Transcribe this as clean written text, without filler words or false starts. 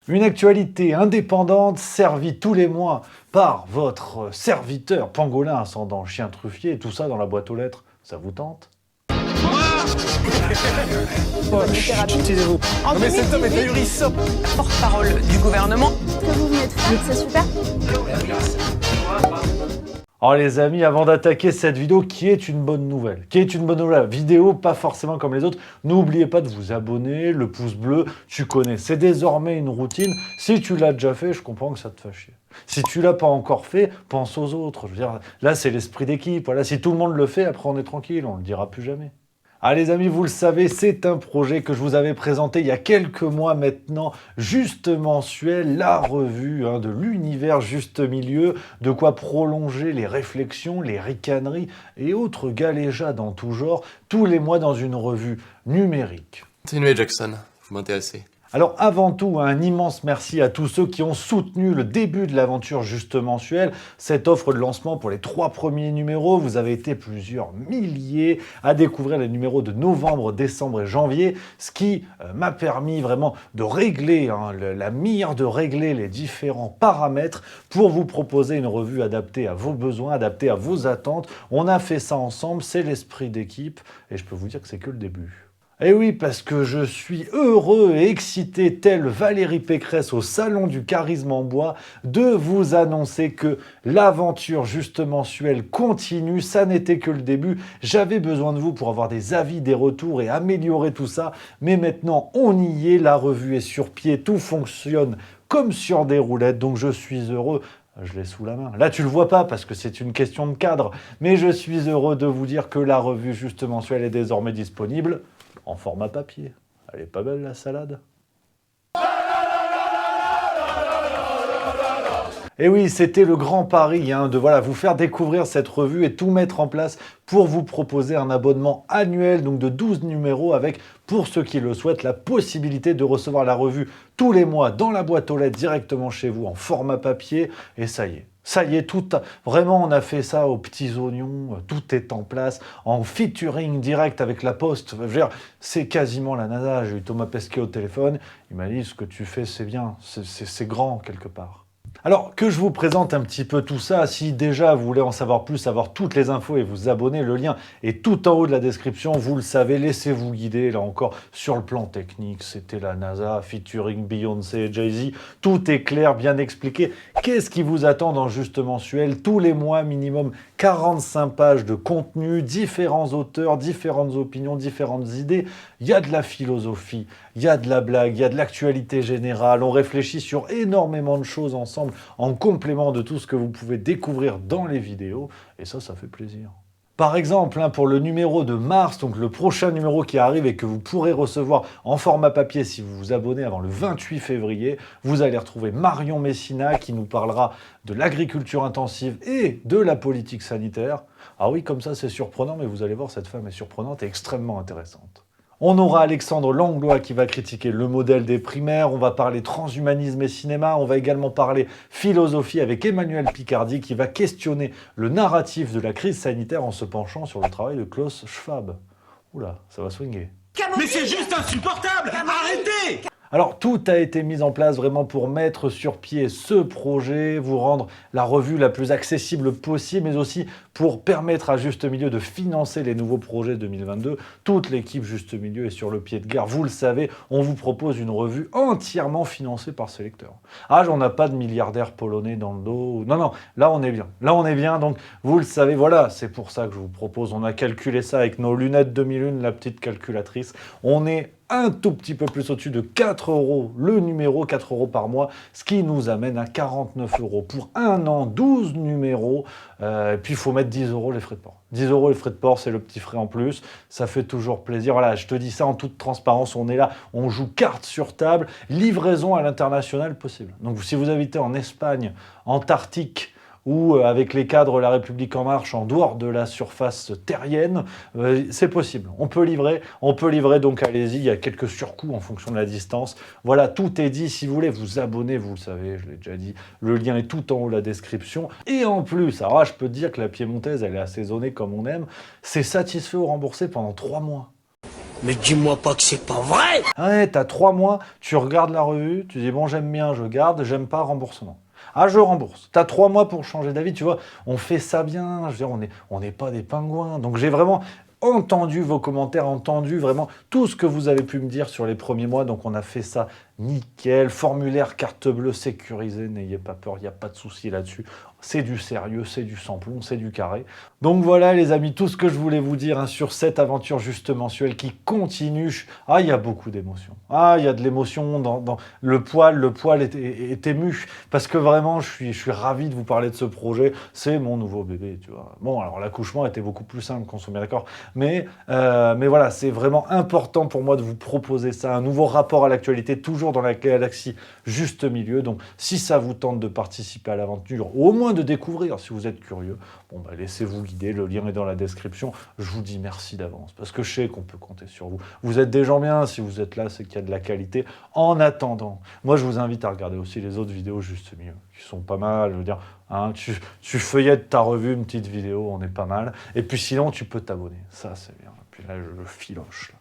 Une actualité indépendante servie tous les mois par votre serviteur pangolin ascendant chien truffier, et tout ça dans la boîte aux lettres. Ça vous tente? Taisez-vous. En Non mais cet homme est 2018, ahurissant. porte-parole du gouvernement. Ce que vous venez de faire, c'est super. Alors les amis, avant d'attaquer cette vidéo, qui est une bonne nouvelle? Qui est une bonne nouvelle? Vidéo pas forcément comme les autres. N'oubliez pas de vous abonner, le pouce bleu, tu connais. C'est désormais une routine. Si tu l'as déjà fait, je comprends que ça te fasse chier. Si tu l'as pas encore fait, pense aux autres. Je veux dire, là c'est l'esprit d'équipe. Voilà, si tout le monde le fait, après on est tranquille, on le dira plus jamais. Ah les amis, vous le savez, c'est un projet que je vous avais présenté il y a quelques mois maintenant, Juste Mensuel, la revue de l'univers Juste Milieu, de quoi prolonger les réflexions, les ricaneries et autres galéjades en tout genre, tous les mois dans une revue numérique. Continuez Jackson, vous m'intéressez. Alors avant tout, un immense merci à tous ceux qui ont soutenu le début de l'aventure Juste Mensuel. Cette offre de lancement pour les 3 premiers numéros, vous avez été plusieurs milliers à découvrir les numéros de novembre, décembre et janvier, ce qui m'a permis vraiment de régler, la mire de régler les différents paramètres pour vous proposer une revue adaptée à vos besoins, adaptée à vos attentes. On a fait ça ensemble, c'est l'esprit d'équipe et je peux vous dire que c'est que le début. Et oui, parce que je suis heureux et excité, tel Valérie Pécresse au Salon du Charisme en Bois, de vous annoncer que l'aventure Juste Mensuel continue. Ça n'était que le début. J'avais besoin de vous pour avoir des avis, des retours et améliorer tout ça. Mais maintenant, on y est. La revue est sur pied. Tout fonctionne comme sur des roulettes. Donc je suis heureux. Je l'ai sous la main. Là, tu le vois pas parce que c'est une question de cadre. Mais je suis heureux de vous dire que la revue Juste Mensuel est désormais disponible en format papier. Elle est pas belle la salade? Et oui, c'était le grand pari de vous faire découvrir cette revue et tout mettre en place pour vous proposer un abonnement annuel donc de 12 numéros avec, pour ceux qui le souhaitent, la possibilité de recevoir la revue tous les mois dans la boîte aux lettres directement chez vous en format papier. Et ça y est. Ça y est, vraiment, on a fait ça aux petits oignons, tout est en place, en featuring direct avec la Poste. Je veux dire, c'est quasiment la NASA. J'ai eu Thomas Pesquet au téléphone, il m'a dit « ce que tu fais, c'est bien, c'est grand quelque part ». Alors, que je vous présente un petit peu tout ça, si déjà vous voulez en savoir plus, avoir toutes les infos et vous abonner, le lien est tout en haut de la description, vous le savez, laissez-vous guider, là encore, sur le plan technique, c'était la NASA, featuring Beyoncé et Jay-Z, tout est clair, bien expliqué. Qu'est-ce qui vous attend dans Juste Mensuel? Tous les mois, minimum 45 pages de contenu, différents auteurs, différentes opinions, différentes idées, il y a de la philosophie, il y a de la blague, il y a de l'actualité générale, on réfléchit sur énormément de choses ensemble, en complément de tout ce que vous pouvez découvrir dans les vidéos, et ça fait plaisir. Par exemple, pour le numéro de mars, donc le prochain numéro qui arrive et que vous pourrez recevoir en format papier si vous vous abonnez avant le 28 février, vous allez retrouver Marion Messina qui nous parlera de l'agriculture intensive et de la politique sanitaire. Ah oui, comme ça c'est surprenant, mais vous allez voir, cette femme est surprenante et extrêmement intéressante. On aura Alexandre Langlois qui va critiquer le modèle des primaires, on va parler transhumanisme et cinéma, on va également parler philosophie avec Emmanuel Picardi qui va questionner le narratif de la crise sanitaire en se penchant sur le travail de Klaus Schwab. Oula, ça va swinguer. Mais c'est juste insupportable! Arrêtez! Alors, tout a été mis en place vraiment pour mettre sur pied ce projet, vous rendre la revue la plus accessible possible, mais aussi pour permettre à Juste Milieu de financer les nouveaux projets 2022. Toute l'équipe Juste Milieu est sur le pied de guerre. Vous le savez, on vous propose une revue entièrement financée par ses lecteurs. Ah, on n'a pas de milliardaire polonais dans le dos. Non, non, là on est bien. Là on est bien, donc vous le savez, voilà, c'est pour ça que je vous propose. On a calculé ça avec nos lunettes 2001, la petite calculatrice. On est un tout petit peu plus au-dessus de 4 € le numéro, 4 € par mois, ce qui nous amène à 49 € pour un an, 12 numéros, et puis il faut mettre 10 € les frais de port. 10 € les frais de port, c'est le petit frais en plus, ça fait toujours plaisir. Voilà, je te dis ça en toute transparence, on est là, on joue carte sur table, livraison à l'international possible. Donc si vous habitez en Espagne, Antarctique, ou avec les cadres La République En Marche en dehors de la surface terrienne, c'est possible. On peut livrer, donc allez-y, il y a quelques surcoûts en fonction de la distance. Voilà, tout est dit. Si vous voulez vous abonner, vous le savez, je l'ai déjà dit, le lien est tout en haut de la description. Et en plus, alors là, je peux te dire que la piémontaise, elle est assaisonnée comme on aime, c'est satisfait ou remboursé pendant 3 mois. Mais dis-moi pas que c'est pas vrai. Ouais, t'as 3 mois, tu regardes la revue, tu dis bon j'aime bien, je garde, j'aime pas, remboursement. Ah, je rembourse. T'as 3 mois pour changer d'avis, tu vois. On fait ça bien. Je veux dire, on n'est pas des pingouins. Donc j'ai vraiment entendu vos commentaires, entendu vraiment tout ce que vous avez pu me dire sur les premiers mois. Donc on a fait ça nickel. Formulaire carte bleue sécurisé. N'ayez pas peur, il n'y a pas de souci là-dessus. C'est du sérieux, c'est du sans-plomb, c'est du carré. Donc voilà les amis, tout ce que je voulais vous dire sur cette aventure juste mensuelle qui continue. Ah, il y a beaucoup d'émotions. Ah, il y a de l'émotion dans le poil est ému. Parce que vraiment, je suis ravi de vous parler de ce projet. C'est mon nouveau bébé, tu vois. Bon, alors l'accouchement était beaucoup plus simple, qu'on soit bien d'accord. Mais voilà, c'est vraiment important pour moi de vous proposer ça. Un nouveau rapport à l'actualité, toujours dans la galaxie juste milieu. Donc si ça vous tente de participer à l'aventure, au moins de découvrir si vous êtes curieux, bon bah laissez-vous guider, le lien est dans la description. Je vous dis merci d'avance parce que je sais qu'on peut compter sur vous. Vous êtes des gens bien, si vous êtes là, c'est qu'il y a de la qualité. En attendant, moi je vous invite à regarder aussi les autres vidéos juste mieux, qui sont pas mal, je veux dire, hein, tu feuillettes ta revue, une petite vidéo, on est pas mal. Et puis sinon, tu peux t'abonner, ça c'est bien. Et puis là, je filoche. Là.